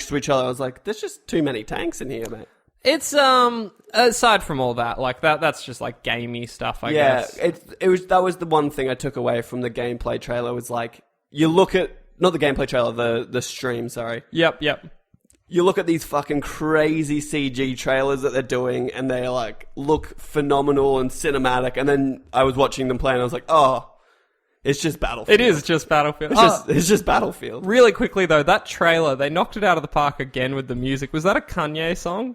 next to each other. I was like, there's just too many tanks in here, mate. It's aside from all that, like that's just like gamey stuff, I guess. Yeah, that was the one thing I took away from the gameplay trailer was like, you look at, not the gameplay trailer, the stream, sorry. Yep. You look at these fucking crazy CG trailers that they're doing, and they like look phenomenal and cinematic. And then I was watching them play, and I was like, "Oh, it's just Battlefield." It is just Battlefield. It's just Battlefield. Really quickly though, that trailer, they knocked it out of the park again with the music. Was that a Kanye song?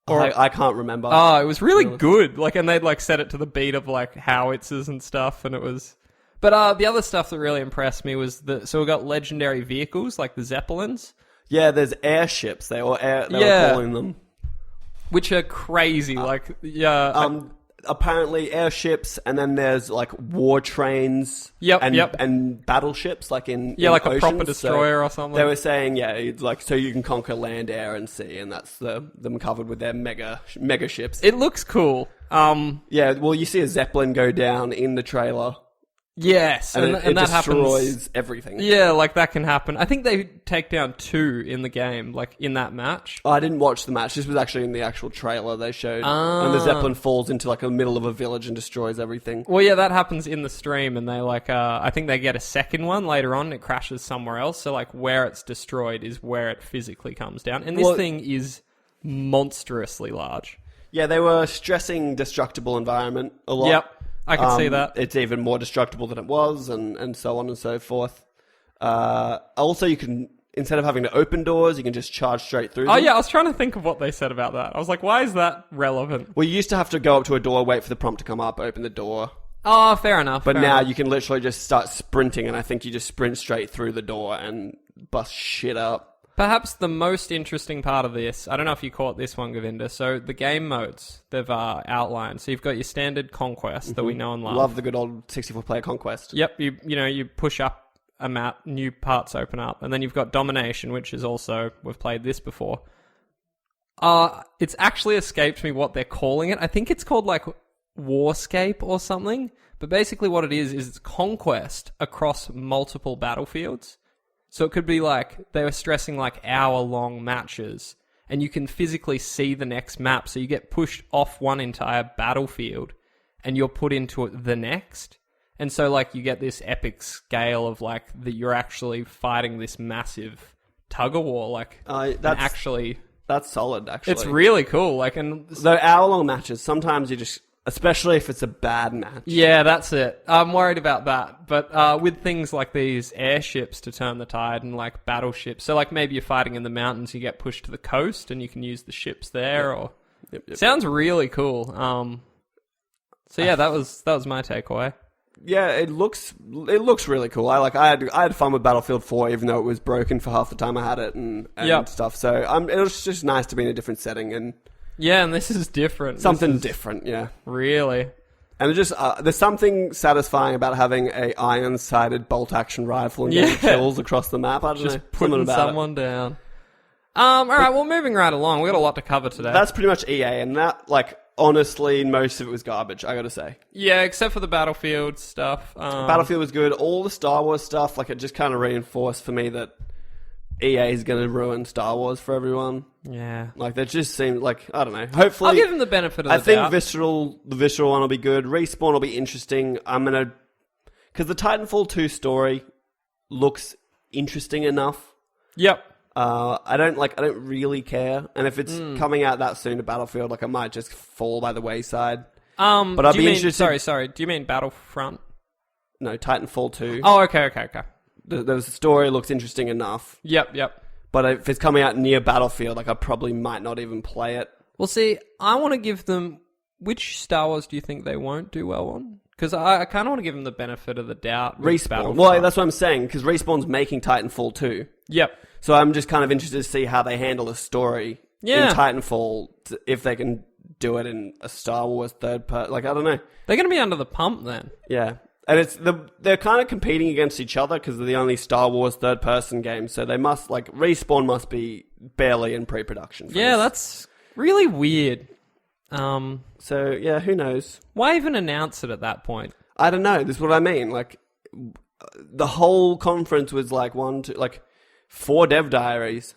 Or I can't remember. Oh, it was really good. Like, and they'd like set it to the beat of like howitzers and stuff, and it was. But the other stuff that really impressed me was so we got legendary vehicles like the Zeppelins. Yeah, there's airships. They were calling them, which are crazy. Apparently airships, and then there's like war trains. And battleships, like in like oceans. A proper destroyer or something. They were saying, it's like so you can conquer land, air, and sea, and that's them covered with their mega ships. It looks cool. Well, you see a Zeppelin go down in the trailer. Yes, and that destroys happens. Everything. Yeah, like that can happen. I think they take down 2 in the game, like in that match. Oh, I didn't watch the match. This was actually in the actual trailer they showed. And the Zeppelin falls into like the middle of a village and destroys everything. Well, yeah, that happens in the stream, and they like, I think they get a second one later on. It crashes somewhere else, so like where it's destroyed is where it physically comes down. And this thing is monstrously large. Yeah, they were stressing destructible environment a lot. Yep. I can see that. It's even more destructible than it was, and so on and so forth. Also, you can, instead of having to open doors, you can just charge straight through them. Oh, yeah, I was trying to think of what they said about that. I was like, why is that relevant? Well, you used to have to go up to a door, wait for the prompt to come up, open the door. Oh, fair enough. But now you can literally just start sprinting, and I think you just sprint straight through the door and bust shit up. Perhaps the most interesting part of this, I don't know if you caught this one, Govinda, so the game modes they've outlined. So you've got your standard Conquest that we know and love. Love the good old 64-player Conquest. Yep, you push up a map, new parts open up, and then you've got Domination, which is also, we've played this before. It's actually escaped me what they're calling it. I think it's called like Warscape or something, but basically what it is it's Conquest across multiple battlefields. So it could be like, they were stressing like hour-long matches, and you can physically see the next map, so you get pushed off one entire battlefield, and you're put into the next. And so like you get this epic scale of like, that you're actually fighting this massive tug-of-war, like, that's solid, actually. It's really cool. Like, and though hour-long matches, sometimes you just, especially if it's a bad match. Yeah, that's it. I'm worried about that. But with things like these airships to turn the tide and like battleships, so like maybe you're fighting in the mountains, you get pushed to the coast and you can use the ships there. Sounds really cool. So yeah, that was my takeaway. Yeah, it looks really cool. I had fun with Battlefield 4, even though it was broken for half the time I had it and stuff. So it was just nice to be in a different setting and. Yeah, and this is different. Something different, yeah. Really. And just there's something satisfying about having a iron-sighted bolt-action rifle and getting kills across the map. I don't know. Just putting someone down. All right, well, moving right along. We've got a lot to cover today. That's pretty much EA, and that, like, honestly, most of it was garbage, I gotta say. Yeah, except for the Battlefield stuff. Battlefield was good. All the Star Wars stuff, like, it just kind of reinforced for me that EA is going to ruin Star Wars for everyone. Yeah. Like, that just seemed like, I don't know. Hopefully... I'll give them the benefit of the doubt. I think the Visceral one will be good. Respawn will be interesting. I'm going to... Because the Titanfall 2 story looks interesting enough. Yep. I don't really care. And if it's coming out that soon to Battlefield, like, I might just fall by the wayside. But I'll be interested... Sorry. Do you mean Battlefront? No, Titanfall 2. Oh, okay. The story looks interesting enough. Yep. But if it's coming out near Battlefield, like I probably might not even play it. Well, see, I want to give them... Which Star Wars do you think they won't do well on? Because I kind of want to give them the benefit of the doubt. Respawn. Well, that's what I'm saying, because Respawn's making Titanfall 2. Yep. So I'm just kind of interested to see how they handle the story in Titanfall, if they can do it in a Star Wars third person. Like, I don't know. They're going to be under the pump then. Yeah. And they're kind of competing against each other because they're the only Star Wars third-person games. So they must, like, Respawn must be barely in pre-production. Yeah, that's really weird. So, yeah, who knows? Why even announce it at that point? I don't know. This is what I mean. Like, the whole conference was like 4 dev diaries.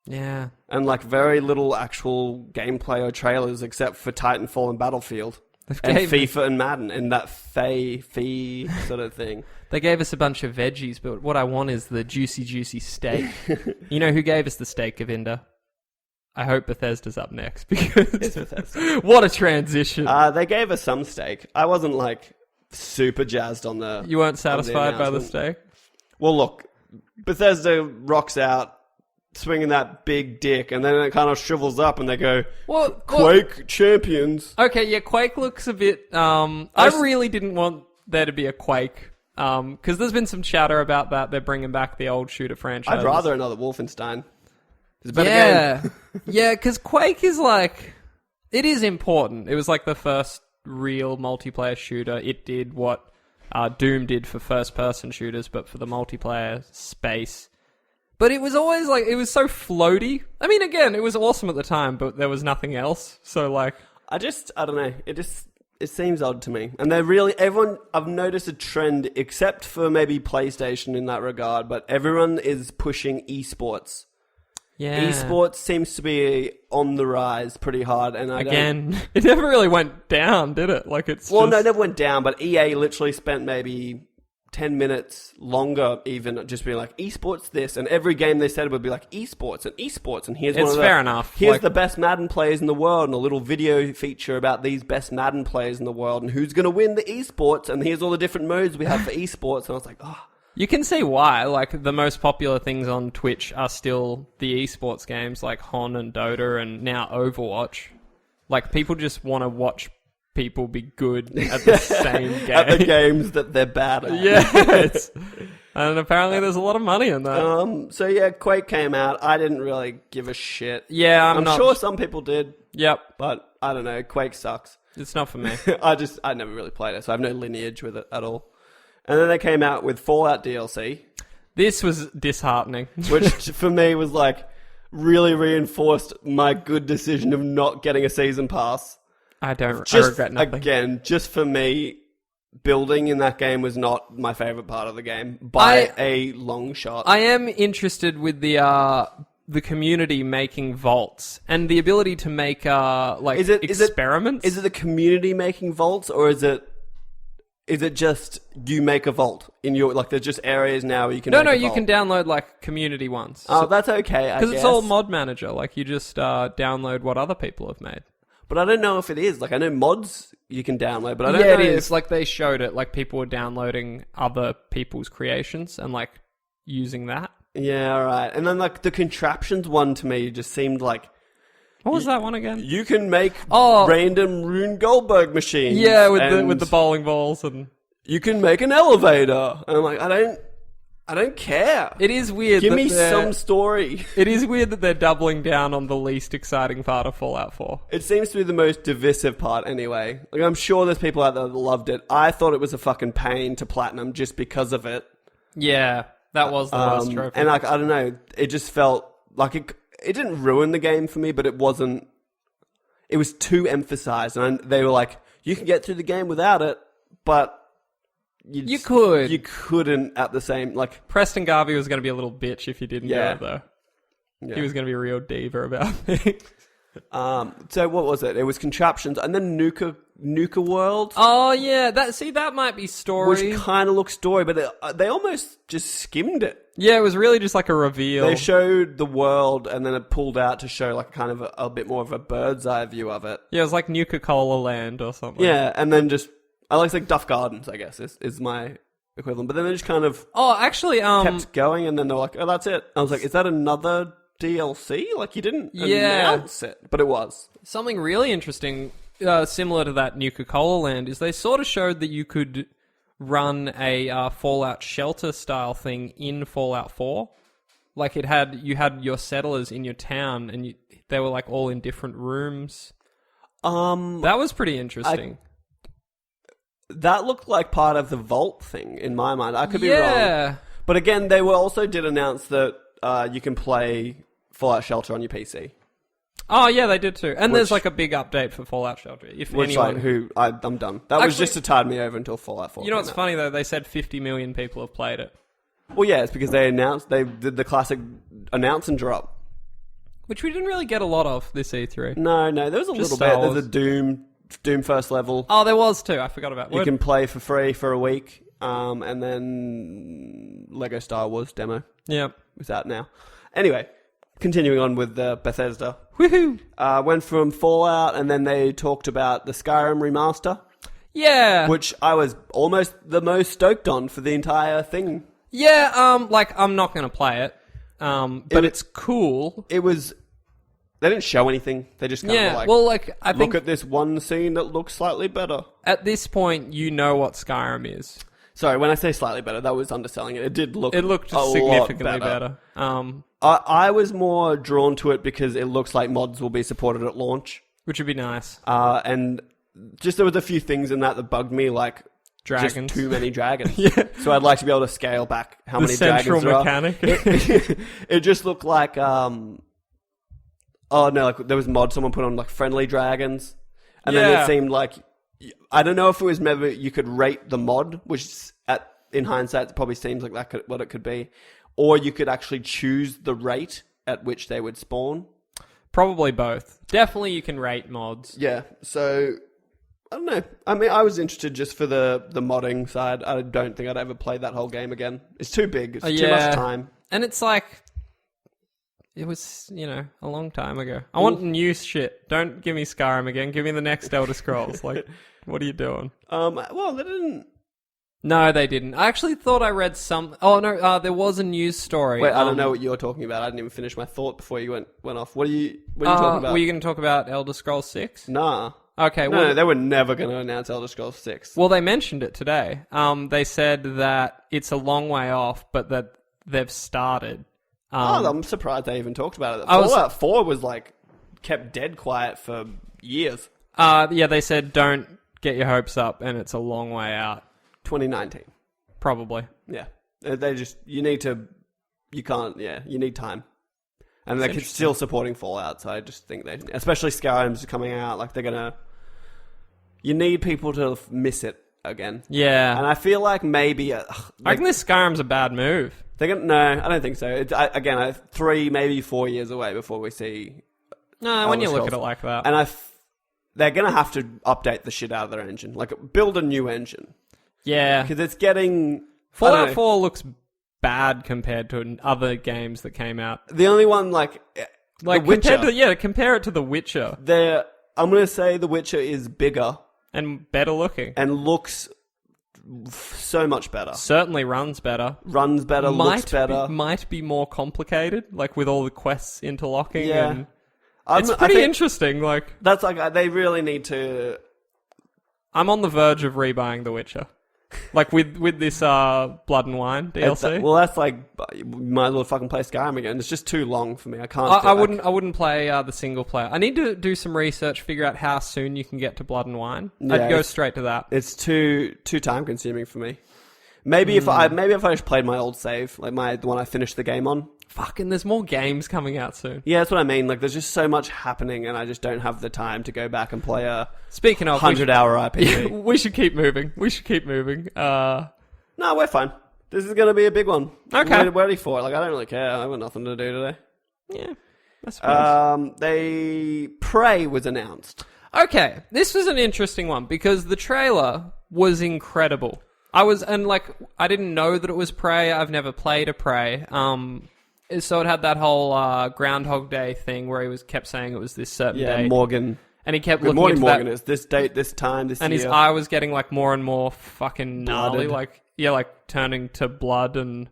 Yeah. And like very little actual gameplay or trailers except for Titanfall and Battlefield. And FIFA and Madden and that fee sort of thing. They gave us a bunch of veggies, but what I want is the juicy steak. You know who gave us the steak, Govinda? I hope Bethesda's up next because It's Bethesda. What a transition. They gave us some steak. I wasn't like super jazzed on the. You weren't satisfied by the steak? Well, look, Bethesda rocks out, swinging that big dick, and then it kind of shrivels up, and they go, Quake champions. Okay, yeah, Quake looks a bit. I really didn't want there to be a Quake. Because there's been some chatter about that. They're bringing back the old shooter franchise. I'd rather another Wolfenstein. It's a better game. Yeah, because Quake is like... It is important. It was like the first real multiplayer shooter. It did what Doom did for first-person shooters, but for the multiplayer space. But it was always like... It was so floaty. I mean, again, it was awesome at the time, but there was nothing else. So, like... I don't know. It seems odd to me. And I've noticed a trend, except for maybe PlayStation in that regard, but everyone is pushing esports. Yeah. Esports seems to be on the rise pretty hard. And it never really went down, did it? No, it never went down, but EA literally spent maybe 10 minutes longer even just being like, esports this, and every game they said would be like, esports, and here's it's fair enough. Here's the best Madden players in the world, and a little video feature about these best Madden players in the world, and who's going to win the esports, and here's all the different modes we have for esports, and I was like, oh. You can see why, like, the most popular things on Twitch are still the esports games, like Hon and Dota, and now Overwatch. Like, people just want to watch people be good at the same game. At the games that they're bad at. Yeah. And apparently there's a lot of money in that. So yeah, Quake came out. I didn't really give a shit. Yeah, I'm sure some people did. Yep. But I don't know. Quake sucks. It's not for me. I never really played it, so I have no lineage with it at all. And then they came out with Fallout DLC. This was disheartening. Which for me was like really reinforced my good decision of not getting a season pass. I regret nothing. Again, just for me, building in that game was not my favourite part of the game by a long shot. I am interested with the community making vaults and the ability to make experiments. Is it the community making vaults, or is it just you make a vault in your, like, there's just areas now where you can you can download like community ones. Oh, that's okay, because it's all mod manager. Like, you just download what other people have made. But I don't know if it is. Like, I know mods you can download, but I don't know. Yeah, it is. Like, they showed it. Like, people were downloading other people's creations and, like, using that. Yeah, all right. And then, like, the contraptions one to me just seemed like... What was that one again? You can make random Rune Goldberg machines. Yeah, with the bowling balls, and... You can make an elevator. And I'm like, I don't care. It is weird. Give me some story. It is weird that they're doubling down on the least exciting part of Fallout 4. It seems to be the most divisive part anyway. Like, I'm sure there's people out there that loved it. I thought it was a fucking pain to platinum just because of it. Yeah, that was the worst trophy. And like, I don't know, it just felt like it didn't ruin the game for me, but it was too emphasized. And they were like, you can get through the game without it, but... You couldn't at the same, like... Preston Garvey was going to be a little bitch if you didn't do it, though. Yeah. He was going to be a real diva about it. So what was it? It was contraptions, and then Nuka World. Oh, yeah. That might be story. Which kind of looks story, but they almost just skimmed it. Yeah, it was really just like a reveal. They showed the world, and then it pulled out to show like kind of a bit more of a bird's eye view of it. Yeah, it was like Nuka-Cola Land or something. Yeah, and then just... I like Duff Gardens, I guess, is my equivalent. But then they just kind of... Oh, actually... kept going, and then they're like, oh, that's it. I was like, is that another DLC? Like, you didn't announce it. But it was. Something really interesting, similar to that Nuka-Cola Land, is they sort of showed that you could run a Fallout Shelter-style thing in Fallout 4. Like, you had your settlers in your town, and they were, like, all in different rooms. That was pretty interesting. That looked like part of the Vault thing in my mind. I could be wrong. But again, they did announce that you can play Fallout Shelter on your PC. Oh, yeah, they did too. And there's like a big update for Fallout Shelter. I'm done. That was just to tide me over until Fallout 4. You know what's funny though? They said 50 million people have played it. Well, yeah, it's because they did the classic announce and drop. Which we didn't really get a lot of this E3. No, there was a Just little Star bit. Wars. There's a Doom first level. Oh, there was too. I forgot about You can play for free for a week, and then Lego Star Wars demo. Yeah. Is out now. Anyway, continuing on with Bethesda. Woohoo! Went from Fallout, and then they talked about the Skyrim remaster, Yeah. which I was almost the most stoked on for the entire thing. Yeah, I'm not going to play it, but it's cool. It was... They didn't show anything. They just kind of I think look at this one scene that looks slightly better. at this point you know what Skyrim is. Sorry, when I say slightly better, that was underselling it. It did look It looked a significantly lot better. I was more drawn to it because it looks like mods will be supported at launch. Which would be nice. And just there was a few things in that bugged me, like Dragons. just too many dragons. Yeah. So I'd like to be able to scale back how many dragons there mechanic. are. It just looked like... Oh no! Like there was mod someone put on like friendly dragons, and then it seemed like I don't know if it was maybe you could rate the mod, which in hindsight it probably seems like what it could be, or you could actually choose the rate at which they would spawn. Probably both. Definitely, you can rate mods. Yeah. So I don't know. I mean, I was interested just for the modding side. I don't think I'd ever play that whole game again. It's too big. It's too much time. And it's like. It was, a long time ago. I want new shit. Don't give me Skyrim again. Give me the next Elder Scrolls. Like, what are you doing? Well, they didn't... No, they didn't. I actually thought I read some... Oh, no, there was a news story. Wait, I don't know what you're talking about. I didn't even finish my thought before you went off. What are you talking about? Were you going to talk about Elder Scrolls 6? Nah. Okay, No, they were never going to announce Elder Scrolls 6. Well, they mentioned it today. They said that it's a long way off, but that they've started... I'm surprised they even talked about it. Fallout 4 was kept dead quiet for years. They said don't get your hopes up, and it's a long way out. 2019. Probably. Yeah. You need time. And they're still supporting Fallout, so I just think especially Skyrim's coming out, you need people to miss it again. Yeah. And I feel like maybe... I reckon this Skyrim's a bad move. No, I don't think so. Again, 3, maybe 4 years away before we see... No, when you look at it like that. And they're going to have to update the shit out of their engine. Build a new engine. Yeah. Because it's getting... Fallout 4 looks bad compared to other games that came out. The only one, The Witcher. Compare it to The Witcher. I'm going to say The Witcher is bigger. And better looking. And looks... so much better. Certainly runs better. Looks better. Might be more complicated, with all the quests interlocking. Yeah. And it's pretty interesting. That's they really need to... I'm on the verge of rebuying The Witcher. With this Blood and Wine DLC. That's you might as well fucking play Skyrim again. It's just too long for me. I can't. I wouldn't play the single player. I need to do some research, figure out how soon you can get to Blood and Wine. Yeah, I'd go straight to that. It's too time consuming for me. Maybe if I just played my old save, the one I finished the game on. Fucking, there's more games coming out soon. Yeah, that's what I mean. There's just so much happening, and I just don't have the time to go back and play a Speaking of 100-hour RPG. Yeah, we should keep moving. No, we're fine. This is going to be a big one. Okay. We're ready for it. I don't really care. I've got nothing to do today. Yeah, I suppose. Prey was announced. Okay, this was an interesting one because the trailer was incredible. I didn't know that it was Prey. I've never played a Prey. So it had that whole Groundhog Day thing where he kept saying it was this certain day. Yeah, Morgan. And he kept Good looking morning, into Morgan. that. It's this date, this time, this and year. his eye was getting more and more fucking gnarly. Blooded. Turning to blood. And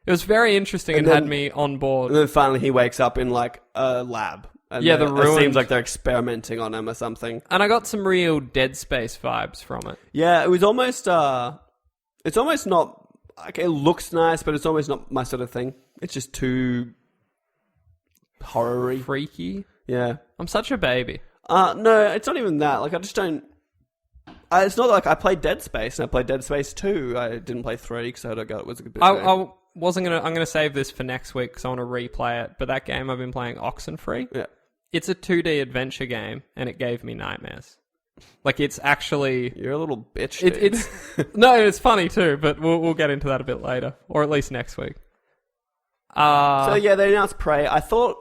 it was very interesting and had me on board. And then finally he wakes up in a lab. And Yeah, it seems like they're experimenting on him or something. And I got some real Dead Space vibes from it. Yeah, it was almost... it's almost not... it looks nice, but it's almost not my sort of thing. It's just too... horror-y. Freaky. Yeah. I'm such a baby. No, it's not even that. I just don't... it's not like I played Dead Space, and I played Dead Space 2. I didn't play 3, because I got it was a good bit... I'm gonna save this for next week, because I want to replay it. But that game I've been playing, Oxenfree. Yeah. It's a 2D adventure game, and it gave me nightmares. Like, it's actually... You're a little bitch, dude. It's no, it's funny too, but we'll get into that a bit later, or at least next week. So yeah, they announced Prey. I thought